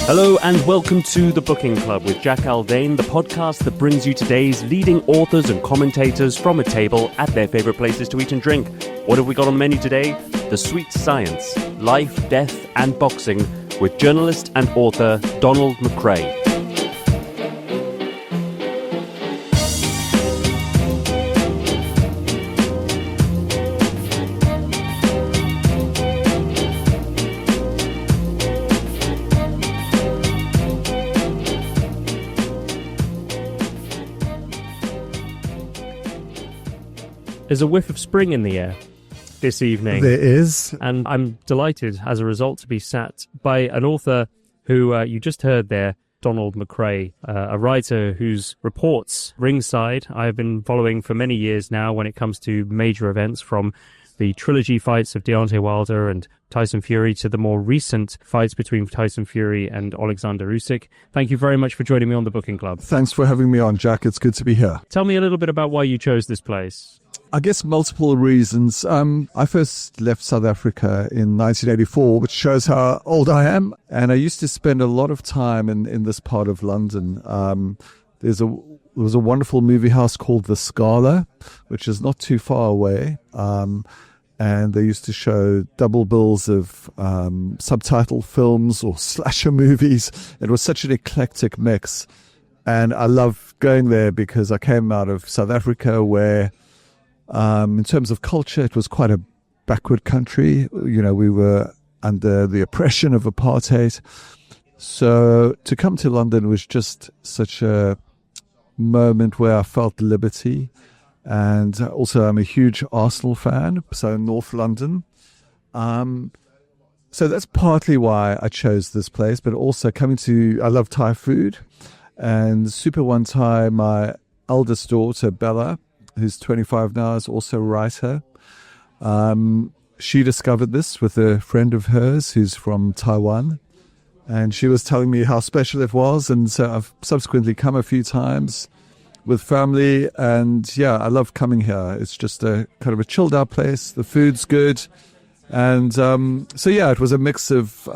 Hello and welcome to The Booking Club with Jack Aldain, the podcast that brings you today's leading authors and commentators from a table at their favourite places to eat and drink. What have we got on the menu today? The Sweet Science, Life, Death and Boxing with journalist and author Donald McRae. There's a whiff of spring in the air this evening. There is. And I'm delighted, as a result, to be sat by an author who you just heard there, Donald McRae, a writer whose reports, Ringside, I've been following for many years now when it comes to major events, from the trilogy fights of Deontay Wilder and Tyson Fury to the more recent fights between Tyson Fury and Oleksandr Usyk. Thank you very much for joining me on the Booking Club. Thanks for having me on, Jack. It's good to be here. Tell me a little bit about why you chose this place. I guess multiple reasons. I first left South Africa in 1984, which shows how old I am. And I used to spend a lot of time in this part of London. There was a wonderful movie house called The Scala, which is not too far away. And they used to show double bills of subtitled films or slasher movies. It was such an eclectic mix. And I love going there because I came out of South Africa where, in terms of culture, it was quite a backward country. You know, we were under the oppression of apartheid. So to come to London was just such a moment where I felt liberty. And also I'm a huge Arsenal fan, so North London. So that's partly why I chose this place, but also I love Thai food. And Super One Thai, my eldest daughter, Bellew, who's 25 now, is also a writer. She discovered this with a friend of hers who's from Taiwan. And she was telling me how special it was. And so I've subsequently come a few times with family. And yeah, I love coming here. It's just a kind of a chilled out place. The food's good. And so yeah, it was a mix of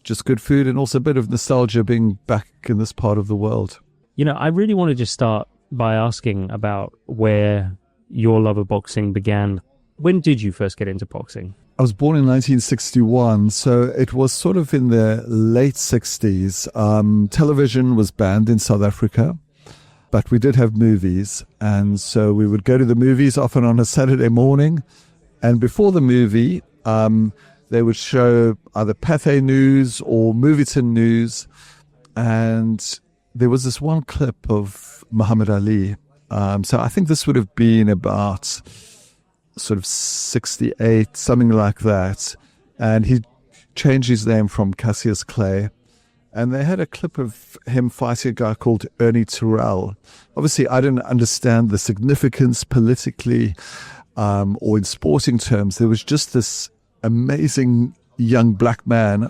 just good food and also a bit of nostalgia being back in this part of the world. You know, I really want to just start by asking about where your love of boxing began. When did you first get into boxing? I was born in 1961, so it was sort of in the late 60s. Television was banned in South Africa, but we did have movies. And so we would go to the movies often on a Saturday morning. And before the movie, they would show either Pathé News or Movieton News. And there was this one clip of Muhammad Ali. So I think this would have been about sort of 68, something like that. And he changed his name from Cassius Clay. And they had a clip of him fighting a guy called Ernie Terrell. Obviously, I didn't understand the significance politically or in sporting terms. There was just this amazing young black man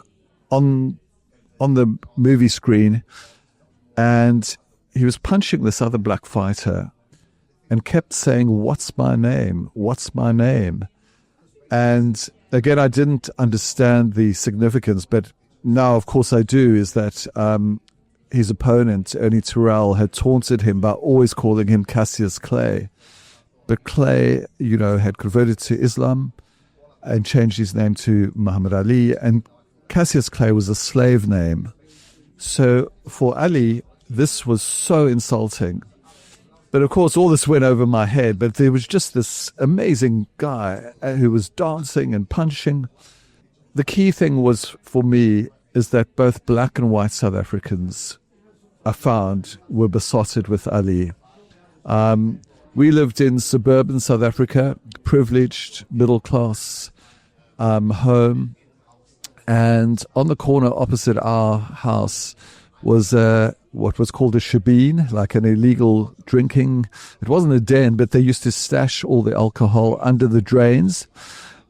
on the movie screen. And he was punching this other black fighter and kept saying, "What's my name? What's my name?" And again, I didn't understand the significance, but now, of course, I do, is that his opponent, Ernie Terrell, had taunted him by always calling him Cassius Clay. But Clay, you know, had converted to Islam and changed his name to Muhammad Ali. And Cassius Clay was a slave name. So for Ali, this was so insulting. But of course, all this went over my head. But there was just this amazing guy who was dancing and punching. The key thing was, for me, is that both black and white South Africans, I found, were besotted with Ali. We lived in suburban South Africa, privileged, middle-class home. And on the corner opposite our house was what was called a shebeen, like an illegal drinking. It wasn't a den, but they used to stash all the alcohol under the drains.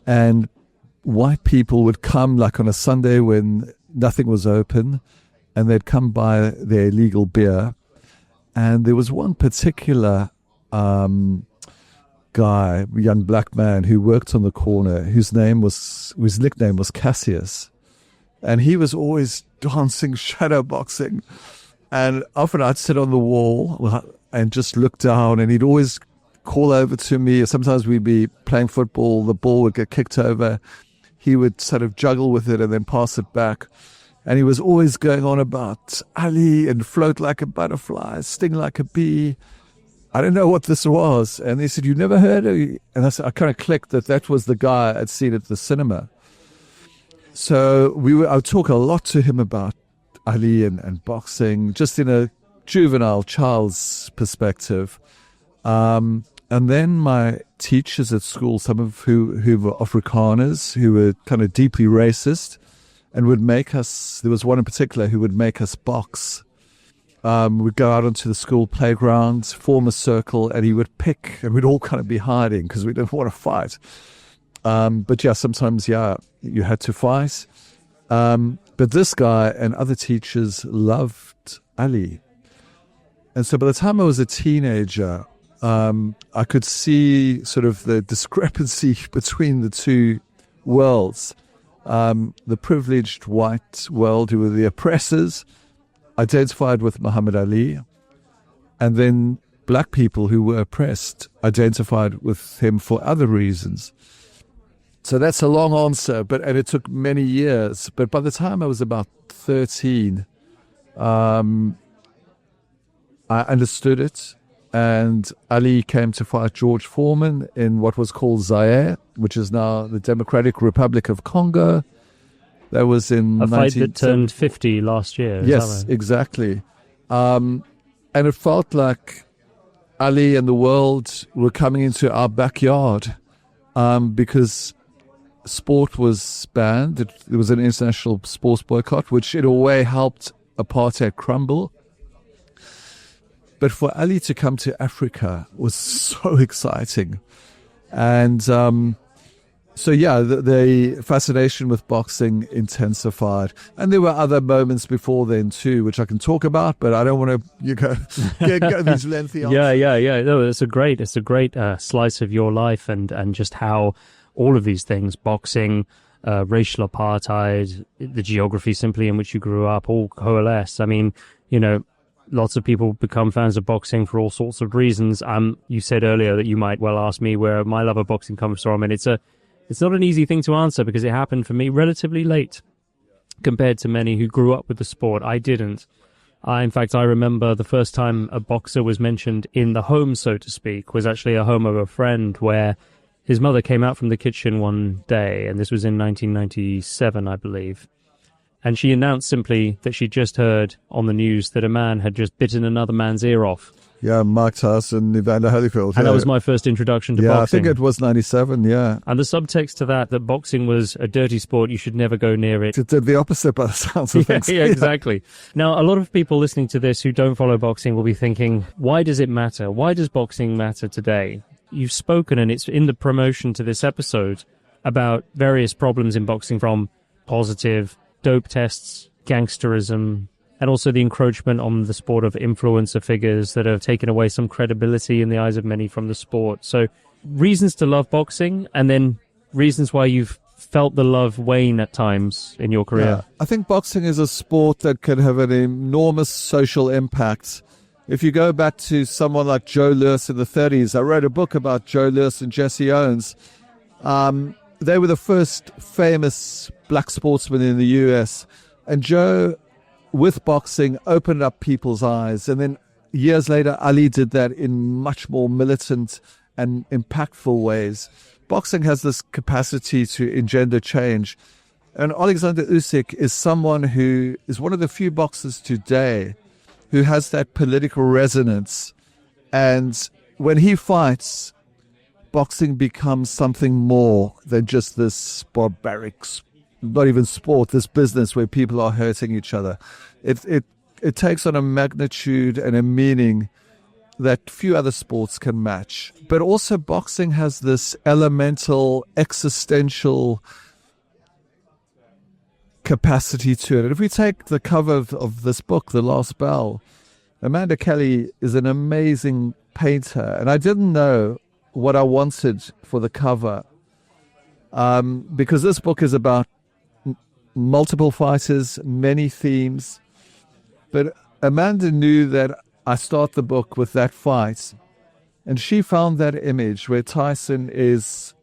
And white people would come, like on a Sunday when nothing was open, and they'd come buy their illegal beer. And there was one particular guy, young black man, who worked on the corner, whose nickname was Cassius. And he was always dancing shadow boxing. And often I'd sit on the wall and just look down, and he'd always call over to me. Sometimes we'd be playing football, the ball would get kicked over. He would sort of juggle with it and then pass it back. And he was always going on about Ali and float like a butterfly, sting like a bee. I didn't know what this was. And they said, "You never heard of it?" And I kind of clicked that was the guy I'd seen at the cinema. So I would talk a lot to him about Ali and boxing, just in a juvenile child's perspective. And then my teachers at school, some of who were Afrikaners, who were kind of deeply racist, and would make us, there was one in particular who would make us box. We'd go out onto the school playground, form a circle, and he would pick, and we'd all kind of be hiding because we didn't want to fight. But yeah, sometimes, you had to fight. But this guy and other teachers loved Ali. And so by the time I was a teenager, I could see sort of the discrepancy between the two worlds. The privileged white world, who were the oppressors, identified with Muhammad Ali, and then black people who were oppressed identified with him for other reasons. So that's a long answer, and it took many years. But by the time I was about 13, I understood it. And Ali came to fight George Foreman in what was called Zaire, which is now the Democratic Republic of Congo. That was in a fight that turned 50 last year. Yes, exactly. And it felt like Ali and the world were coming into our backyard because sport was banned. There was an international sports boycott, which in a way helped apartheid crumble. But for Ali to come to Africa was so exciting. And the fascination with boxing intensified. And there were other moments before then too, which I can talk about, but I don't want to go these lengthy answers. Yeah. No, it's a great slice of your life and just how all of these things, boxing, racial apartheid, the geography simply in which you grew up, all coalesce. I mean, lots of people become fans of boxing for all sorts of reasons. You said earlier that you might well ask me where my love of boxing comes from, and it's not an easy thing to answer because it happened for me relatively late compared to many who grew up with the sport. I didn't. In fact, I remember the first time a boxer was mentioned in the home, so to speak, was actually a home of a friend where his mother came out from the kitchen one day, and this was in 1997, I believe. And she announced simply that she'd just heard on the news that a man had just bitten another man's ear off. Yeah, Mike Tyson, Evander Holyfield. And that was my first introduction to boxing. Yeah, I think it was 97, yeah. And the subtext to that boxing was a dirty sport, you should never go near it. It did the opposite by the sounds of things. Yeah, exactly. Now, a lot of people listening to this who don't follow boxing will be thinking, why does it matter? Why does boxing matter today? You've spoken, and it's in the promotion to this episode, about various problems in boxing, from positive dope tests, gangsterism, and also the encroachment on the sport of influencer figures that have taken away some credibility in the eyes of many from the sport. So reasons to love boxing, and then reasons why you've felt the love wane at times in your career. Yeah. I think boxing is a sport that can have an enormous social impact. If you go back to someone like Joe Lewis in the 30s, I wrote a book about Joe Lewis and Jesse Owens. They were the first famous black sportsmen in the US. And Joe, with boxing, opened up people's eyes. And then years later, Ali did that in much more militant and impactful ways. Boxing has this capacity to engender change. And Oleksandr Usyk is someone who is one of the few boxers today who has that political resonance. And when he fights, boxing becomes something more than just this barbaric, not even sport, this business where people are hurting each other. It takes on a magnitude and a meaning that few other sports can match. But also boxing has this elemental, existential capacity to it. And if we take the cover of this book, The Last Bell, Amanda Kelly is an amazing painter. And I didn't know what I wanted for the cover, because this book is about multiple fighters, many themes. But Amanda knew that I start the book with that fight. And she found that image where Tyson is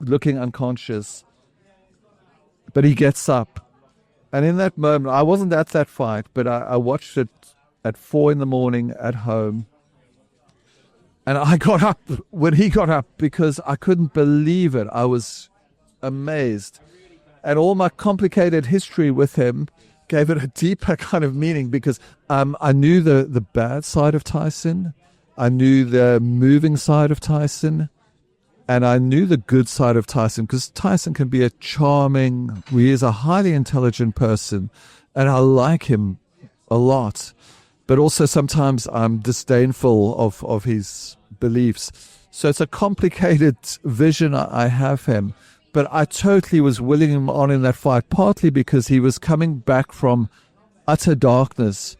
looking unconscious, but he gets up. And in that moment, I wasn't at that fight, but I watched it at 4 a.m. at home. And I got up when he got up because I couldn't believe it. I was amazed. And all my complicated history with him gave it a deeper kind of meaning because I knew the bad side of Tyson. I knew the moving side of Tyson. And I knew the good side of Tyson because Tyson can be a charming, he is a highly intelligent person. And I like him a lot. But also sometimes I'm disdainful of his beliefs. So it's a complicated vision I have him. But I totally was willing him on in that fight, partly because he was coming back from utter darkness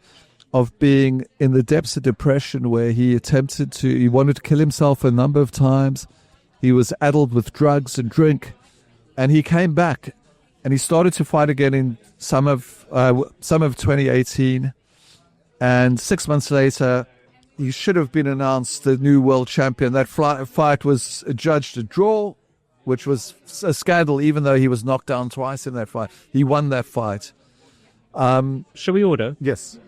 of being in the depths of depression where he wanted to kill himself a number of times. He was addled with drugs and drink. And he came back and he started to fight again in summer of 2018. And 6 months later, he should have been announced the new world champion. That fight was adjudged a draw, which was a scandal, even though he was knocked down twice in that fight. He won that fight. Shall we order? Yes.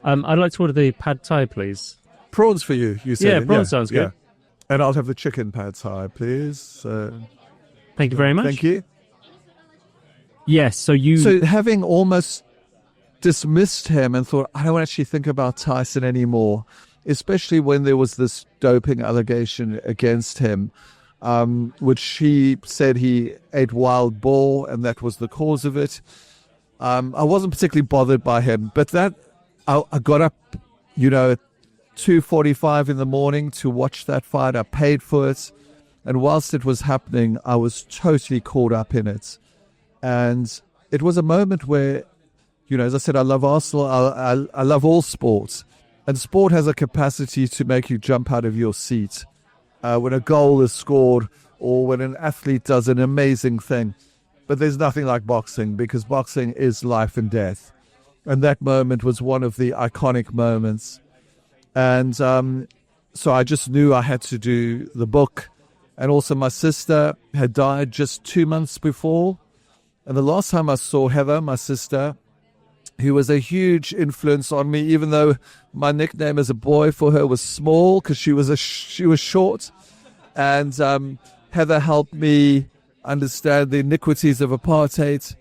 I'd like to order the pad thai, please. Prawns for you said. Yeah, prawns sounds good. Yeah. And I'll have the chicken pad thai, please. Thank you very much. Thank you. Yes, so having almost dismissed him and thought, I don't actually think about Tyson anymore, especially when there was this doping allegation against him, which he said he ate wild boar and that was the cause of it. I wasn't particularly bothered by him, but I got up, at 2:45 in the morning to watch that fight. I paid for it. And whilst it was happening, I was totally caught up in it. And it was a moment where, as I said, I love Arsenal. I love all sports. And sport has a capacity to make you jump out of your seat. When a goal is scored or when an athlete does an amazing thing. But there's nothing like boxing because boxing is life and death. And that moment was one of the iconic moments. And so I just knew I had to do the book. And also my sister had died just 2 months before. And the last time I saw Heather, my sister, who was a huge influence on me, even though my nickname as a boy for her was Small because she was short. And Heather helped me understand the iniquities of apartheid.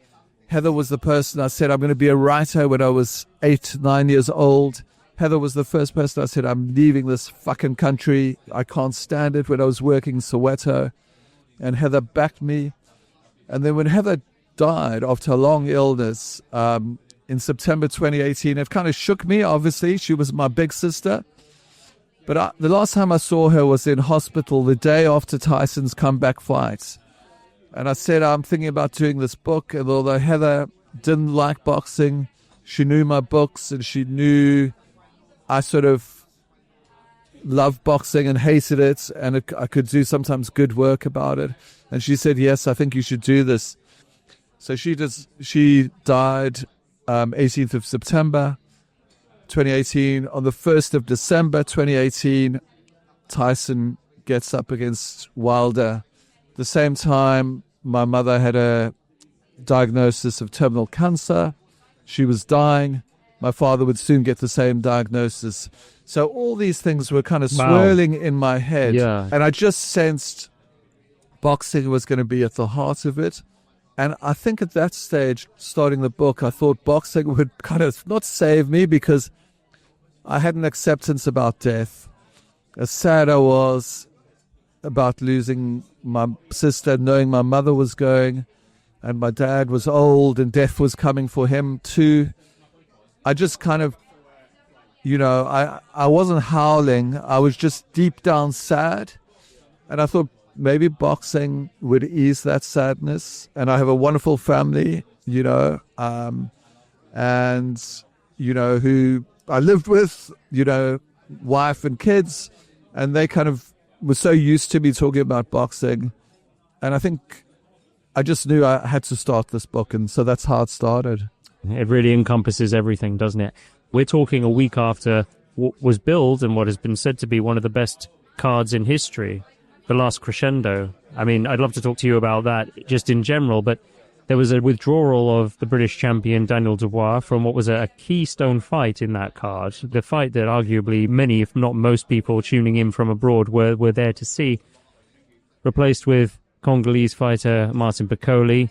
Heather was the person I said, I'm going to be a writer when I was 8, 9 years old. Heather was the first person I said, I'm leaving this fucking country. I can't stand it, when I was working in Soweto. And Heather backed me. And then when Heather died after a long illness in September 2018, it kind of shook me, obviously. She was my big sister. But the last time I saw her was in hospital the day after Tyson's comeback fight. And I said, I'm thinking about doing this book. And although Heather didn't like boxing, she knew my books and she knew I sort of loved boxing and hated it. And I could do sometimes good work about it. And she said, yes, I think you should do this. So she died 18th of September 2018. On the 1st of December 2018, Tyson gets up against Wilder. At the same time, my mother had a diagnosis of terminal cancer. She was dying. My father would soon get the same diagnosis. So all these things were kind of swirling in my head. Yeah. And I just sensed boxing was going to be at the heart of it. And I think at that stage, starting the book, I thought boxing would kind of not save me because I had an acceptance about death. As sad I was about losing my sister, knowing my mother was going and my dad was old and death was coming for him too. I just kind of, I wasn't howling. I was just deep down sad. And I thought maybe boxing would ease that sadness. And I have a wonderful family, who I lived with, wife and kids. And they kind of were so used to me talking about boxing. And I think I just knew I had to start this book, and so that's how it started. It really encompasses everything, doesn't it? We're talking a week after what was billed and what has been said to be one of the best cards in history, the last crescendo. I mean, I'd love to talk to you about that just in general, but there was a withdrawal of the British champion Daniel Dubois from what was a keystone fight in that card, the fight that arguably many, if not most people tuning in from abroad were there to see, replaced with Congolese fighter Martin Piccoli.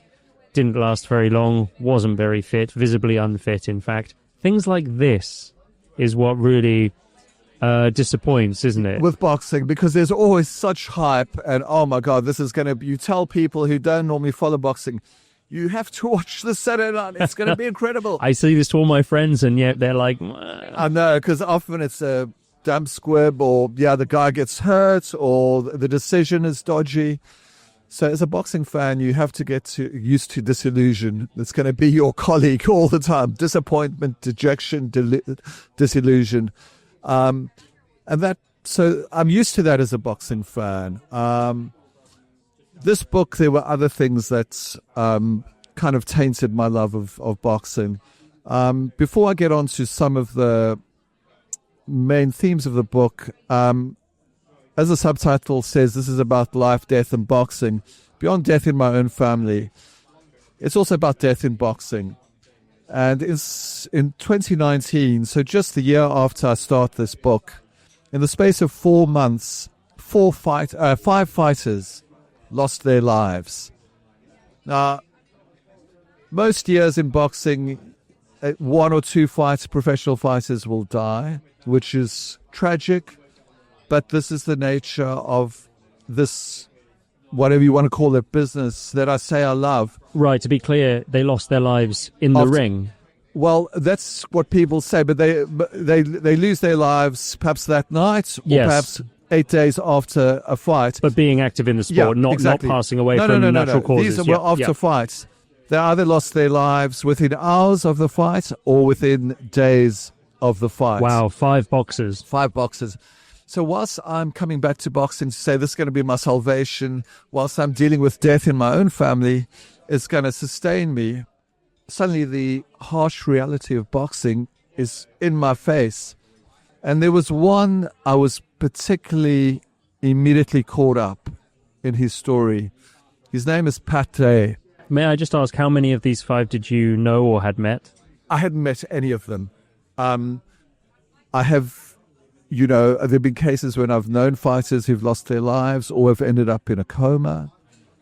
Didn't last very long, wasn't very fit, visibly unfit, in fact. Things like this is what really disappoints, isn't it? With boxing, because there's always such hype, and oh my God, this is going to... You tell people who don't normally follow boxing, you have to watch this Saturday night. It's going to be incredible. I see this to all my friends, and yet they're like... I know, because often it's a dumb squib, or, the guy gets hurt, or the decision is dodgy. So as a boxing fan, you have to get used to disillusion. It's going to be your colleague all the time. Disappointment, dejection, disillusion. So I'm used to that as a boxing fan. This book, there were other things that kind of tainted my love of boxing. Before I get on to some of the main themes of the book, as the subtitle says, this is about life, death, and boxing. Beyond death in my own family, it's also about death in boxing. And in 2019, so just the year after I start this book, in the space of 4 months, 5 fighters lost their lives. Now, most years in boxing, 1 or 2 professional fighters will die, which is tragic, but this is the nature of this, whatever you want to call it, business that I say I love. Right, to be clear, they lost their lives in the ring. Well, that's what people say, but they lose their lives perhaps that night, or perhaps 8 days after a fight. But being active in the sport, not passing away from natural causes. These were after fights. They either lost their lives within hours of the fight or within days of the fight. Wow, 5 boxers. 5 boxers. So whilst I'm coming back to boxing to say this is going to be my salvation, whilst I'm dealing with death in my own family, it's going to sustain me, suddenly the harsh reality of boxing is in my face. And there was one I was particularly immediately caught up in his story. His name is Prograis. May I just ask, how many of these 5 did you know or had met? I hadn't met any of them. I have, there have been cases when I've known fighters who've lost their lives or have ended up in a coma.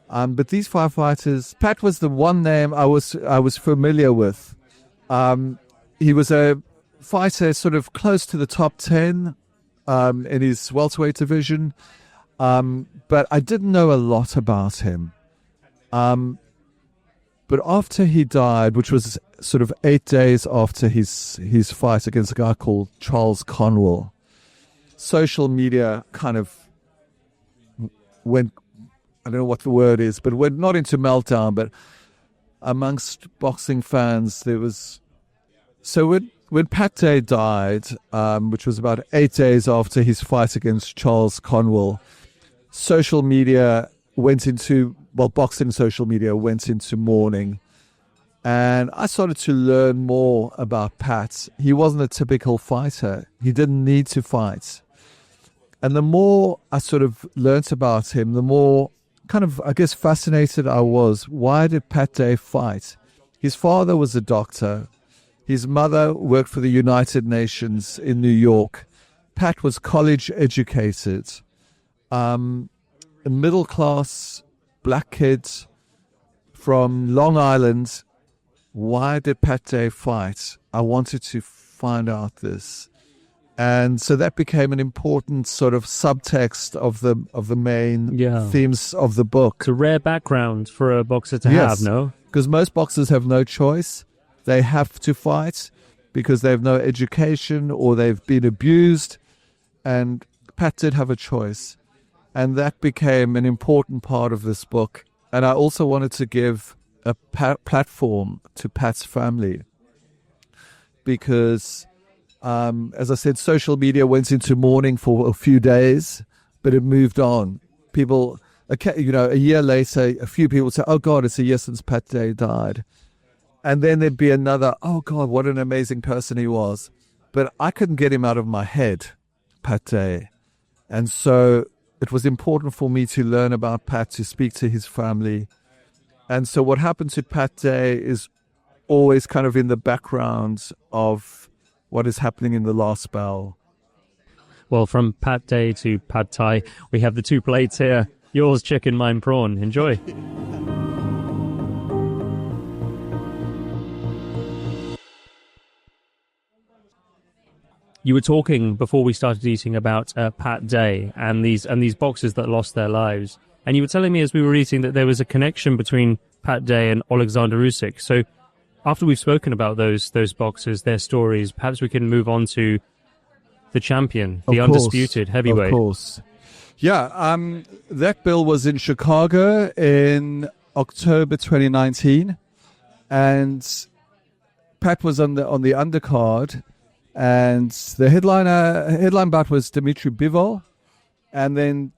But these 5 fighters, Pat was the one name I was familiar with. He was a fighter sort of close to the top 10 in his welterweight division. But I didn't know a lot about him. But after he died, which was sort of 8 days after his fight against a guy called Charles Conwell, social media kind of went, I don't know what the word is, but went not into meltdown, but amongst boxing fans, there was... So when Prograis died, which was about 8 days after his fight against Charles Conwell, social media went into... Well, boxing social media went into mourning. And I started to learn more about Pat. He wasn't a typical fighter. He didn't need to fight. And the more I sort of learnt about him, the more kind of, I guess, fascinated I was. Why did Prograis fight? His father was a doctor. His mother worked for the United Nations in New York. Pat was college educated. A middle-class black kid from Long Island. Why did Prograis fight? I wanted to find out this. And so that became an important sort of subtext of the main themes of the book. It's a rare background for a boxer to have, no? Because most boxers have no choice. They have to fight because they have no education or they've been abused. And Pat did have a choice. And that became an important part of this book. And I also wanted to give a platform to Pat's family because, as I said, social media went into mourning for a few days, but it moved on. People a year later, a few people say, "Oh God, it's a year since Pat Day died," and then there'd be another, "Oh God, what an amazing person he was," but I couldn't get him out of my head, Pat Day, and so it was important for me to learn about Pat, to speak to his family, and so what happened to Pat Day is always kind of in the background of what is happening in the last bell. Well, from Pat Day to Pad Thai, we have the two plates here. Yours chicken, mine prawn. Enjoy. You were talking before we started eating about Pat Day and these boxers that lost their lives. And you were telling me as we were eating that there was a connection between Pat Day and Oleksandr Usyk. So after we've spoken about those boxers, their stories, perhaps we can move on to the champion, the undisputed heavyweight. Of course. Yeah, that bill was in Chicago in October 2019. And Pat was on the undercard. And the headline bout was Dimitri Bivol. And then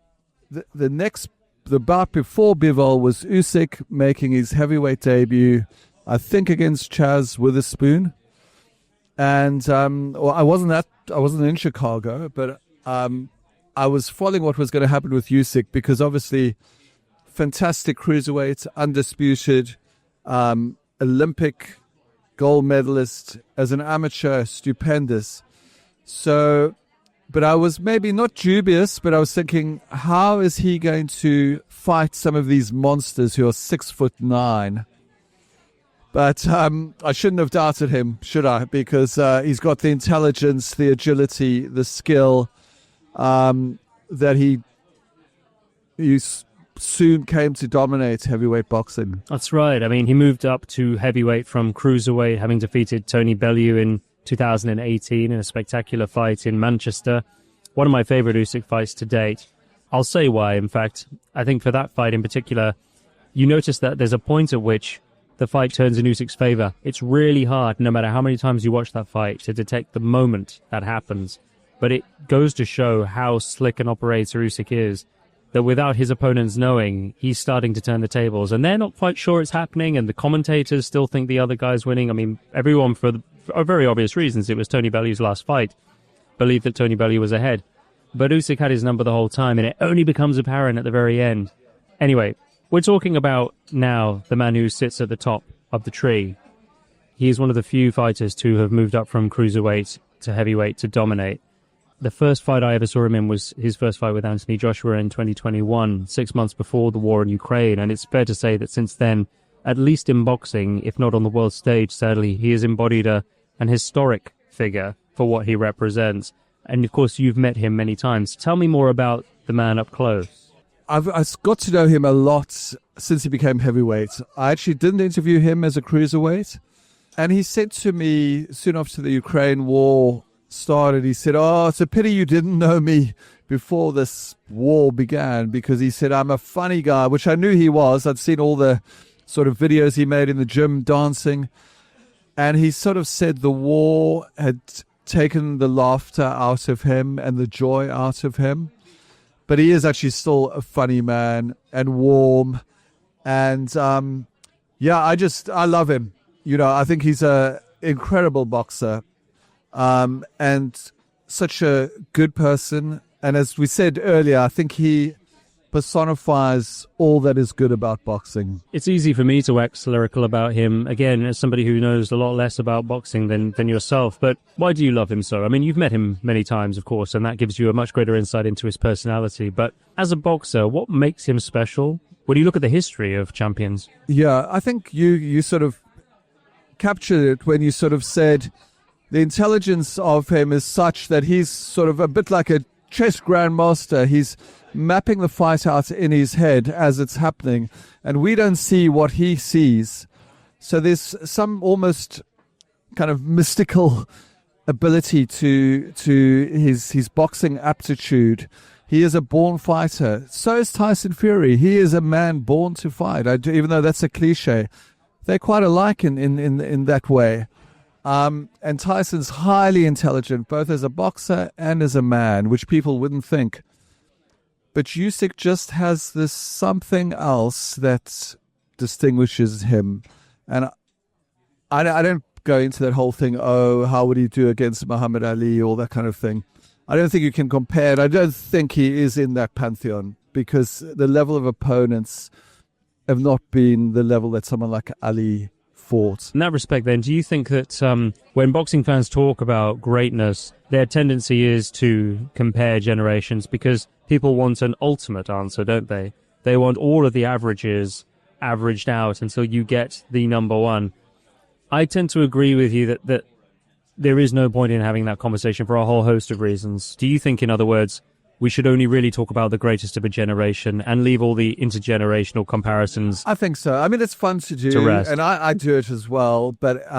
the bout before Bivol was Usyk making his heavyweight debut, I think against Chaz Witherspoon. And I wasn't in Chicago, but I was following what was going to happen with Usyk, because obviously fantastic cruiserweight, undisputed, Olympic gold medalist, as an amateur, stupendous. So, but I was maybe not dubious, but I was thinking, how is he going to fight some of these monsters who are 6'9"? But I shouldn't have doubted him, should I? Because he's got the intelligence, the agility, the skill that he soon came to dominate heavyweight boxing. That's right. I mean, he moved up to heavyweight from cruiserweight, having defeated Tony Bellew in 2018 in a spectacular fight in Manchester. One of my favorite Usyk fights to date. I'll say why, in fact. I think for that fight in particular, you notice that there's a point at which the fight turns in Usyk's favor. It's really hard, no matter how many times you watch that fight, to detect the moment that happens. But it goes to show how slick an operator Usyk is, that without his opponents knowing, he's starting to turn the tables. And they're not quite sure it's happening, and the commentators still think the other guy's winning. I mean, everyone, for very obvious reasons, it was Tony Bellew's last fight, believed that Tony Bellew was ahead. But Usyk had his number the whole time, and it only becomes apparent at the very end. Anyway, we're talking about now the man who sits at the top of the tree. He is one of the few fighters to have moved up from cruiserweight to heavyweight to dominate. The first fight I ever saw him in was his first fight with Anthony Joshua in 2021, 6 months before the war in Ukraine. And it's fair to say that since then, at least in boxing, if not on the world stage, sadly, he has embodied an historic figure for what he represents. And of course, you've met him many times. Tell me more about the man up close. I've got to know him a lot since he became heavyweight. I actually didn't interview him as a cruiserweight. And he said to me soon after the Ukraine war started, he said, "Oh, it's a pity you didn't know me before this war began," because he said, "I'm a funny guy," which I knew he was. I'd seen all the sort of videos he made in the gym dancing. And he sort of said the war had taken the laughter out of him and the joy out of him. But he is actually still a funny man and warm. And I love him. You know, I think he's an incredible boxer. And such a good person. And as we said earlier, I think he personifies all that is good about boxing. It's easy for me to wax lyrical about him, again, as somebody who knows a lot less about boxing than yourself. But why do you love him so? I mean, you've met him many times, of course, and that gives you a much greater insight into his personality. But as a boxer, what makes him special? When you look at the history of champions. Yeah, I think you sort of captured it when you sort of said the intelligence of him is such that he's sort of a bit like a chess grandmaster. He's mapping the fight out in his head as it's happening, and we don't see what he sees. So there's some almost kind of mystical ability to his boxing aptitude. He is a born fighter. So is Tyson Fury. He is a man born to fight. Even though that's a cliche, they're quite alike in that way. And Tyson's highly intelligent, both as a boxer and as a man, which people wouldn't think. But Usyk just has this something else that distinguishes him. And I don't go into that whole thing, oh, how would he do against Muhammad Ali, all that kind of thing. I don't think you can compare it. I don't think he is in that pantheon because the level of opponents have not been the level that someone like Ali fought. In that respect, then, do you think that when boxing fans talk about greatness, their tendency is to compare generations because people want an ultimate answer, don't they? They want all of the averages averaged out until you get the number one. I tend to agree with you that there is no point in having that conversation for a whole host of reasons. Do you think, in other words, we should only really talk about the greatest of a generation and leave all the intergenerational comparisons? I think so. I mean, it's fun to do, and I do it as well. But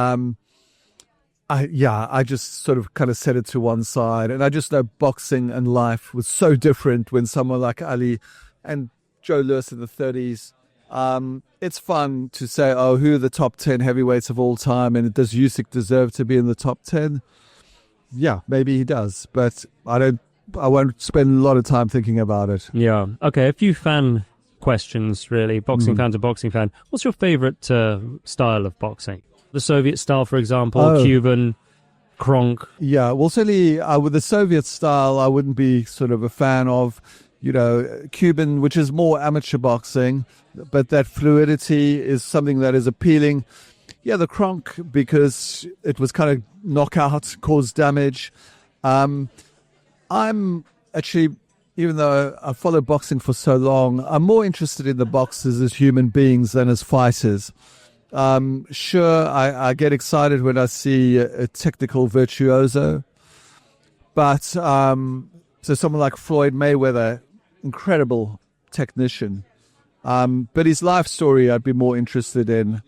I just sort of kind of set it to one side, and I just know boxing and life was so different when someone like Ali and Joe Louis in the 30s. It's fun to say, oh, who are the top 10 heavyweights of all time, and does Usyk deserve to be in the top 10? Yeah, maybe he does, but I won't spend a lot of time thinking about it. Yeah. Okay, a few fan questions, really. Boxing fan to boxing fan. What's your favorite style of boxing? The Soviet style, for example, Cuban, Kronk. Yeah, well, certainly with the Soviet style, I wouldn't be sort of a fan of, Cuban, which is more amateur boxing, but that fluidity is something that is appealing. Yeah, the Kronk, because it was kind of knockout, caused damage. I'm actually, even though I followed boxing for so long, I'm more interested in the boxers as human beings than as fighters. Sure, I get excited when I see a technical virtuoso, but so someone like Floyd Mayweather, incredible technician, but his life story I'd be more interested in.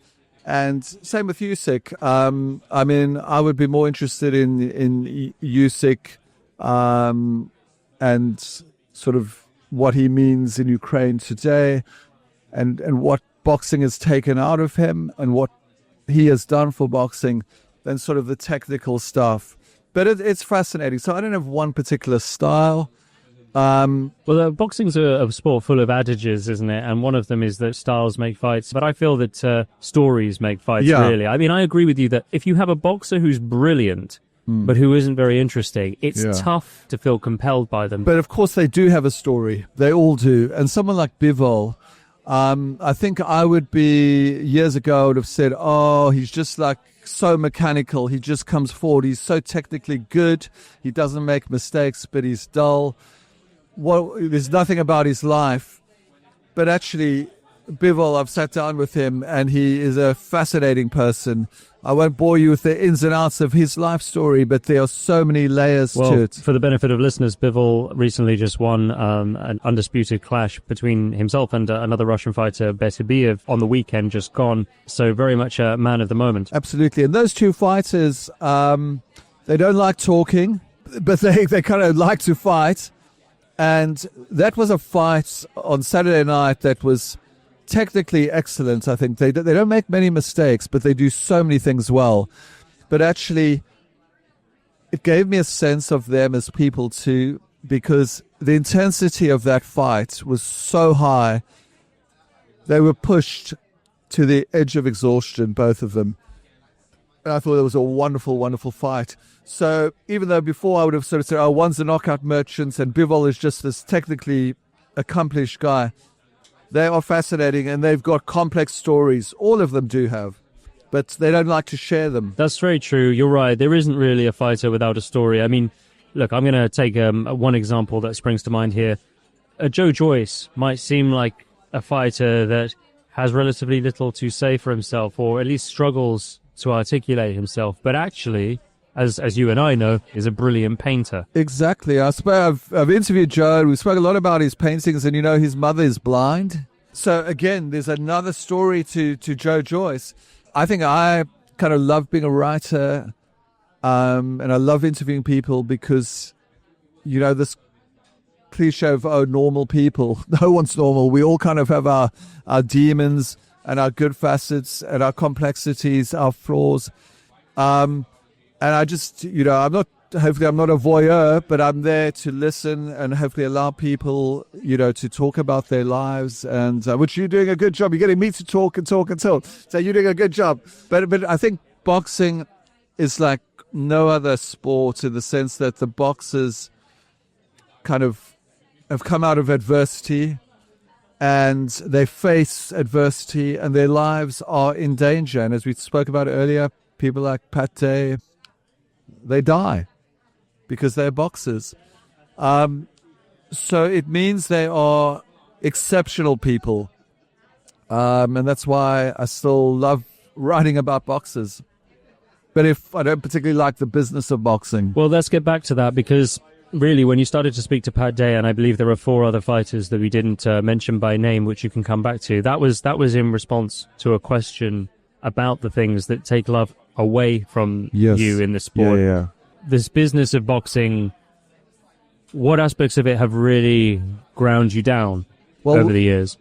And same with Usyk. I mean, I would be more interested in Usyk and sort of what he means in Ukraine today and what boxing has taken out of him and what he has done for boxing than sort of the technical stuff. But it's fascinating. So I don't have one particular style. Well, boxing's a sport full of adages, isn't it? And one of them is that styles make fights. But I feel that stories make fights, really. I mean, I agree with you that if you have a boxer who's brilliant, but who isn't very interesting, it's tough to feel compelled by them. But of course, they do have a story. They all do. And someone like Bivol, I think I would be, years ago, I would have said, oh, he's just like so mechanical. He just comes forward. He's so technically good. He doesn't make mistakes, but he's dull. Well, there's nothing about his life. But actually, Bivol, I've sat down with him, and he is a fascinating person. I won't bore you with the ins and outs of his life story, but there are so many layers to it. For the benefit of listeners, Bivol recently just won an undisputed clash between himself and another Russian fighter, Bellew, on the weekend just gone. So very much a man of the moment. Absolutely. And those two fighters, they don't like talking, but they kind of like to fight. And that was a fight on Saturday night that was technically excellent. I think they don't make many mistakes, but they do so many things well. But actually, it gave me a sense of them as people too, because the intensity of that fight was so high. They were pushed to the edge of exhaustion, both of them. And I thought it was a wonderful, wonderful fight. So even though before I would have sort of said, oh, one's a knockout merchant and Bivol is just this technically accomplished guy, they are fascinating and they've got complex stories. All of them do have, but they don't like to share them. That's very true. You're right. There isn't really a fighter without a story. I mean, look, I'm going to take one example that springs to mind here. Joe Joyce might seem like a fighter that has relatively little to say for himself, or at least struggles to articulate himself, but actually, as you and I know, is a brilliant painter. Exactly. I've interviewed Joe, and we spoke a lot about his paintings, and his mother is blind. So again, there's another story to Joe Joyce. I think I kind of love being a writer, and I love interviewing people because, this cliche of, oh, normal people. No one's normal. We all kind of have our demons and our good facets and our complexities, our flaws. And I just, I'm not hopefully I'm not a voyeur, but I'm there to listen and hopefully allow people, to talk about their lives. And which you're doing a good job. You're getting me to talk and talk and talk. So you're doing a good job. But I think boxing is like no other sport in the sense that the boxers kind of have come out of adversity and they face adversity and their lives are in danger. And as we spoke about earlier, people like Pate, they die because they're boxers. So it means they are exceptional people. And that's why I still love writing about boxers. But if I don't particularly like the business of boxing. Well, let's get back to that because really when you started to speak to Pat Day, and I believe there were 4 other fighters that we didn't mention by name, which you can come back to, that was in response to a question about the things that take love away from you in the sport. Yeah. This business of boxing, what aspects of it have really ground you down over the years?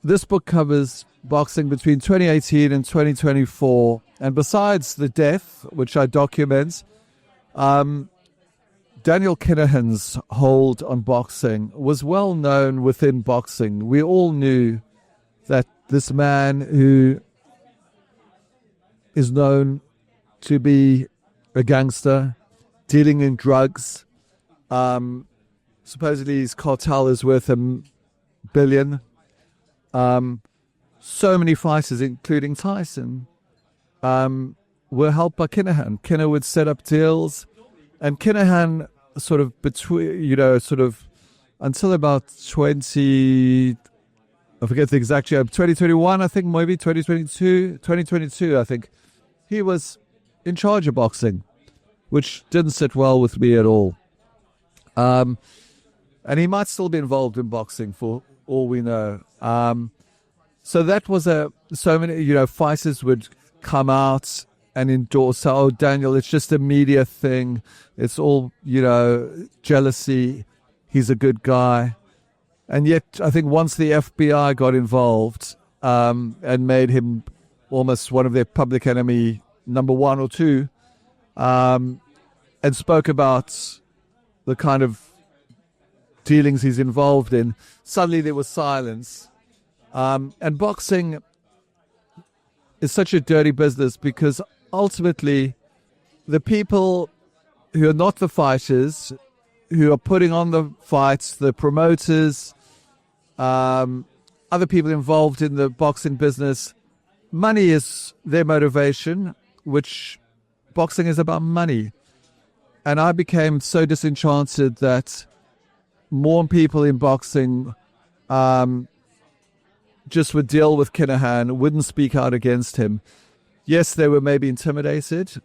This book covers boxing between 2018 and 2024. And besides the death, which I document, Daniel Kinahan's hold on boxing was well known within boxing. We all knew that this man who is known to be a gangster, dealing in drugs, supposedly his cartel is worth $1 billion. So many fighters, including Tyson, were helped by Kinahan. Kinahan would set up deals, and Kinahan until about I forget the exact year, 2021, I think, maybe 2022, I think, he was in charge of boxing, which didn't sit well with me at all. And he might still be involved in boxing for all we know. So that was so many, fighters would come out and endorse, Daniel, it's just a media thing. It's all, jealousy. He's a good guy. And yet, I think once the FBI got involved and made him almost one of their public enemy number 1 or 2, and spoke about the kind of dealings he's involved in, suddenly there was silence. And boxing is such a dirty business because ultimately the people who are not the fighters, who are putting on the fights, the promoters, other people involved in the boxing business, money is their motivation, which boxing is about money. And I became so disenchanted that more people in boxing just would deal with Kinahan, wouldn't speak out against him. Yes, they were maybe intimidated,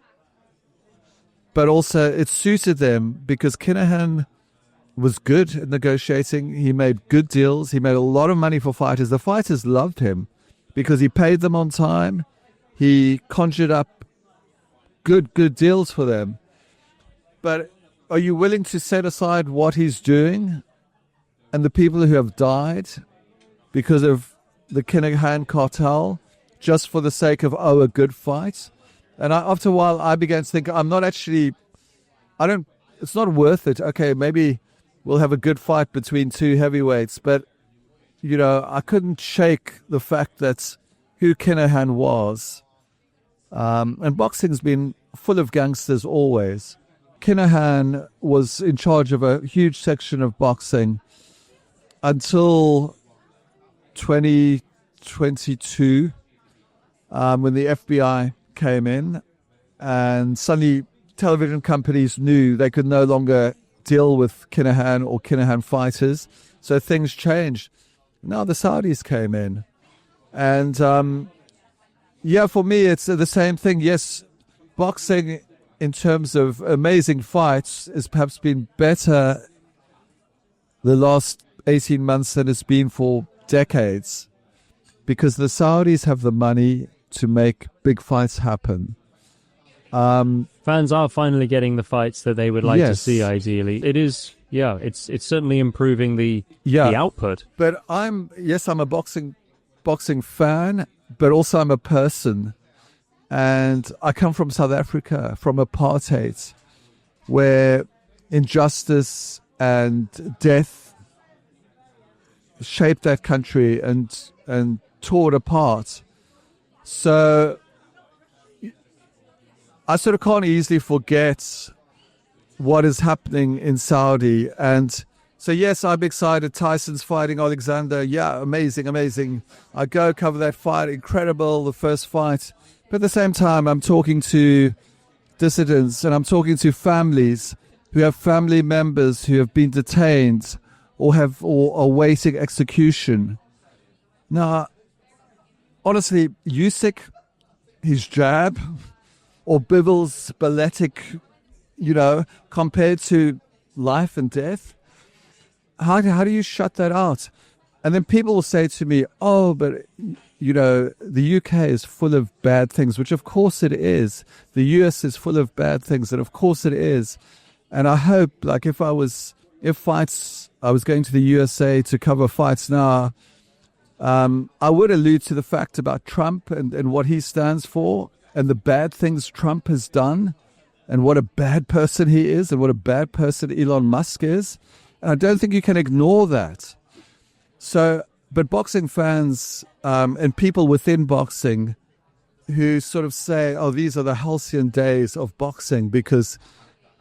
but also it suited them because Kinahan was good at negotiating. He made good deals. He made a lot of money for fighters. The fighters loved him because he paid them on time. He conjured up good deals for them. But are you willing to set aside what he's doing and the people who have died because of the Kinahan cartel just for the sake of, a good fight? And after a while, I began to think, it's not worth it. Okay, maybe we'll have a good fight between 2 heavyweights. But, I couldn't shake the fact that who Kinahan was. And boxing's been full of gangsters always. Kinahan was in charge of a huge section of boxing until 2022, when the FBI came in, and suddenly television companies knew they could no longer deal with Kinahan or Kinahan fighters, so things changed. Now the Saudis came in, and for me it's the same thing. Yes, boxing in terms of amazing fights has perhaps been better the last 18 months than it's been for decades, because the Saudis have the money to make big fights happen. Fans are finally getting the fights that they would like to see, ideally. It is, it's certainly improving the output. But I'm a boxing fan, but also I'm a person. And I come from South Africa, from apartheid. where injustice and death shaped that country and tore it apart. So I sort of can't easily forget what is happening in Saudi. And so, yes, I'm excited. Tyson's fighting Oleksandr. Yeah, amazing. I go cover that fight. Incredible, the first fight. But at the same time, I'm talking to dissidents and I'm talking to families who have family members who have been detained or are awaiting execution. Now, honestly, Usyk, his jab, or Bibble's balletic, compared to life and death, how do you shut that out? And then people will say to me, oh, but, the UK is full of bad things, which of course it is. The US is full of bad things, and of course it is. And I hope, if I was going to the USA to cover fights now, I would allude to the fact about Trump and what he stands for and the bad things Trump has done and what a bad person he is and what a bad person Elon Musk is. And I don't think you can ignore that. So, but boxing fans and people within boxing who sort of say, oh, these are the halcyon days of boxing because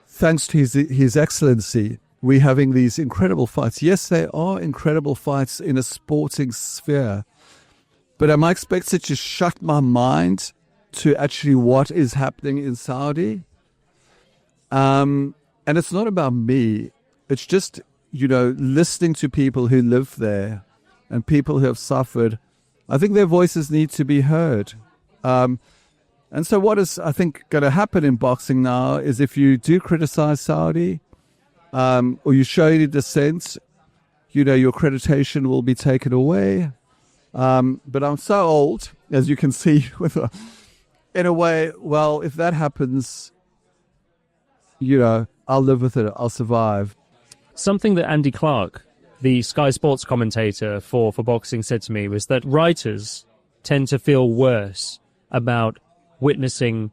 thanks to his excellency, we're having these incredible fights. Yes, they are incredible fights in a sporting sphere. But am I expected to shut my mind to actually what is happening in Saudi? And it's not about me. It's just, listening to people who live there and people who have suffered. I think their voices need to be heard. And so what is, I think, going to happen in boxing now is if you do criticize Saudi, or you show any dissent, your accreditation will be taken away. But I'm so old, as you can see, in a way, well, if that happens, I'll live with it. I'll survive. Something that Andy Clark, the Sky Sports commentator for boxing, said to me was that writers tend to feel worse about witnessing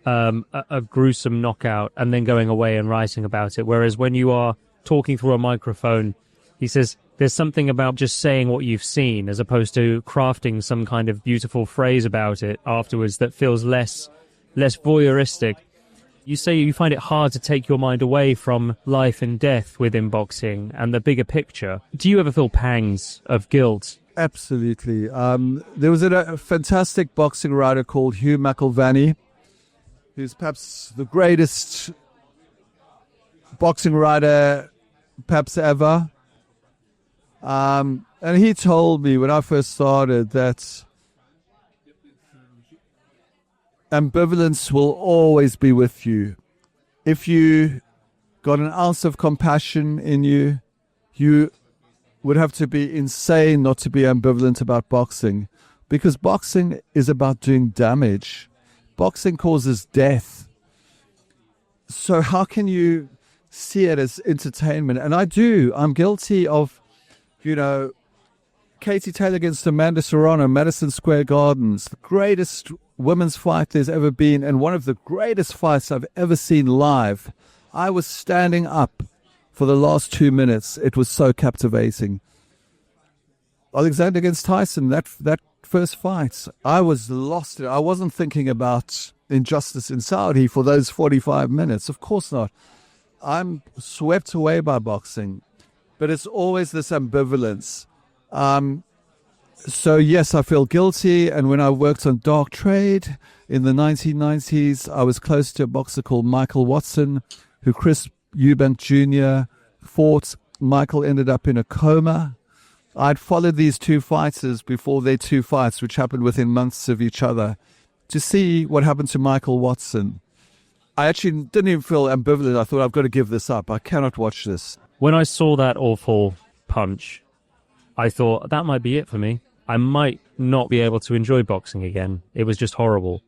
a gruesome knockout and then going away and writing about it. Whereas when you are talking through a microphone, he says there's something about just saying what you've seen as opposed to crafting some kind of beautiful phrase about it afterwards that feels less voyeuristic. You say you find it hard to take your mind away from life and death within boxing and the bigger picture. Do you ever feel pangs of guilt? Absolutely. There was a fantastic boxing writer called Hugh McIlvanney, who's perhaps the greatest boxing writer perhaps ever. And he told me when I first started that ambivalence will always be with you. If you got an ounce of compassion in you, you would have to be insane not to be ambivalent about boxing, because boxing is about doing damage. Boxing causes death. So how can you see it as entertainment? And I do. I'm guilty of, Katie Taylor against Amanda Serrano, Madison Square Gardens, the greatest women's fight there's ever been, and one of the greatest fights I've ever seen live. I was standing up for the last 2 minutes. It was so captivating. Oleksandr against Tyson, that first fight, I was lost. I wasn't thinking about injustice in Saudi for those 45 minutes. Of course not. I'm swept away by boxing. But it's always this ambivalence. So yes, I feel guilty. And when I worked on Dark Trade in the 1990s, I was close to a boxer called Michael Watson, who Chris Eubank Jr. fought. Michael ended up in a coma. I'd followed these two fighters before their two fights, which happened within months of each other, to see what happened to Michael Watson. I actually didn't even feel ambivalent. I thought, I've got to give this up. I cannot watch this. When I saw that awful punch, I thought that might be it for me. I might not be able to enjoy boxing again. It was just horrible.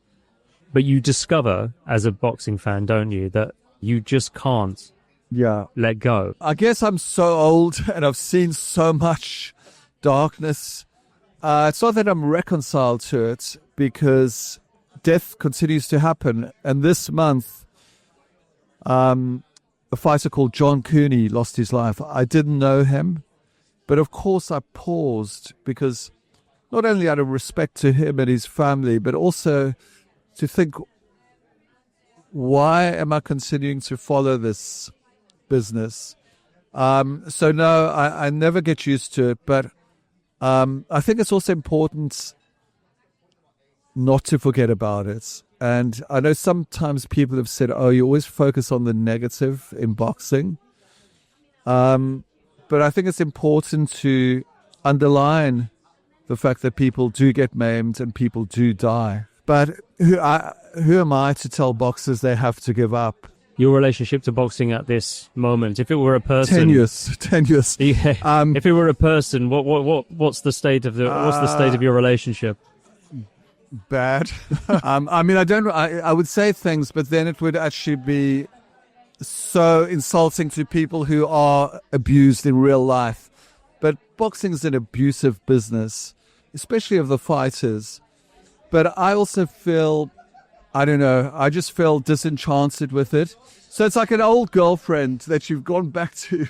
But you discover, as a boxing fan, don't you, that you just can't let go. I guess I'm so old and I've seen so much darkness. It's not that I'm reconciled to it, because death continues to happen. And this month, A fighter called John Cooney lost his life. I didn't know him, but of course I paused because not only out of respect to him and his family, but also to think, why am I continuing to follow this business? So no, I never get used to it, but I think it's also important not to forget about it. And I know sometimes people have said, oh, you always focus on the negative in boxing. But I think it's important to underline the fact that people do get maimed and people do die. But who am I to tell boxers they have to give up? Your relationship to boxing at this moment, if it were a person, tenuous. Yeah. If it were a person, what's the state of your relationship? Bad. I mean, I would say things, but then it would actually be so insulting to people who are abused in real life. But boxing is an abusive business, especially of the fighters. But I also feel, I don't know, I just feel disenchanted with it. So it's like an old girlfriend that you've gone back to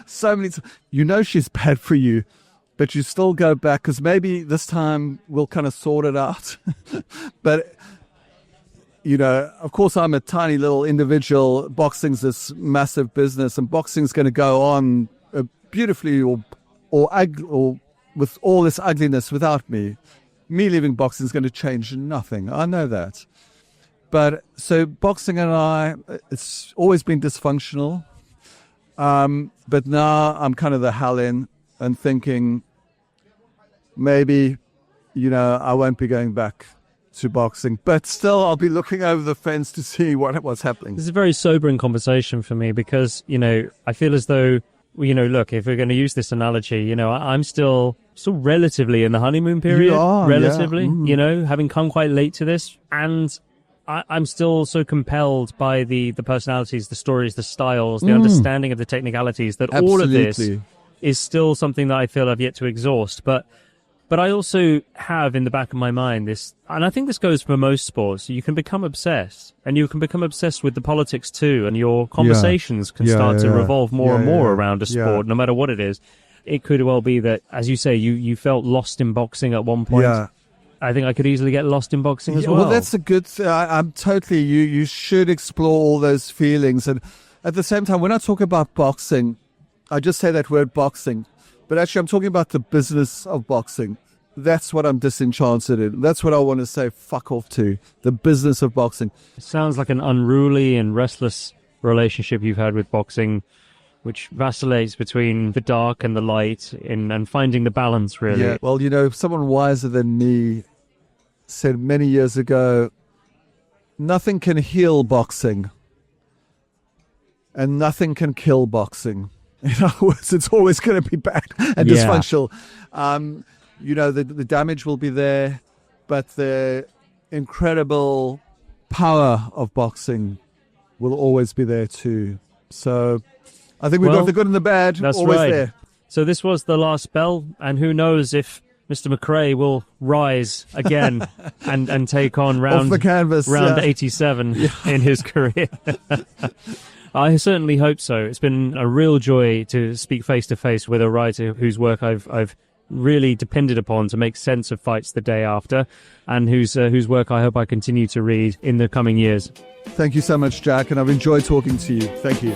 so many times. You know she's bad for you, but you still go back because maybe this time we'll kind of sort it out. But, you know, of course, I'm a tiny little individual. Boxing's this massive business, and boxing's going to go on beautifully or with all this ugliness without me. Me leaving boxing is going to change nothing. I know that. But so boxing and I, it's always been dysfunctional. But now I'm kind of the hell in and thinking maybe, you know, I won't be going back to boxing. But still, I'll be looking over the fence to see what's happening. This is a very sobering conversation for me because, you know, I feel as though, you know, look, if we're going to use this analogy, you know, I'm still relatively in the honeymoon period. You are, relatively, yeah. You know, having come quite late to this. And I'm still so compelled by the personalities, the stories, the styles, the understanding of the technicalities that Absolutely. All of this is still something that I feel I've yet to exhaust. But I also have in the back of my mind this, and I think this goes for most sports, you can become obsessed, and you can become obsessed with the politics too, and your conversations can start to revolve more and more around a sport, no matter what it is. It could well be that, as you say, you felt lost in boxing at one point. Yeah. I think I could easily get lost in boxing as well. Well, that's a good thing. I'm totally, you should explore all those feelings. And at the same time, when I talk about boxing, I just say that word boxing. But actually, I'm talking about the business of boxing. That's what I'm disenchanted in. That's what I want to say fuck off to, the business of boxing. It sounds like an unruly and restless relationship you've had with boxing, which vacillates between the dark and the light and finding the balance, really. Yeah, well, you know, someone wiser than me said many years ago, nothing can heal boxing and nothing can kill boxing. In other words, it's always going to be bad and dysfunctional. You know, the damage will be there, but the incredible power of boxing will always be there too. So I think we've got the good and the bad, that's always right. there. So this was the last bell, and who knows if Mr. McRae will rise again and take on round 87 in his career. I certainly hope so. It's been a real joy to speak face to face with a writer whose work I've really depended upon to make sense of fights the day after, and whose work I hope I continue to read in the coming years. Thank you so much, Jack, and I've enjoyed talking to you. Thank you.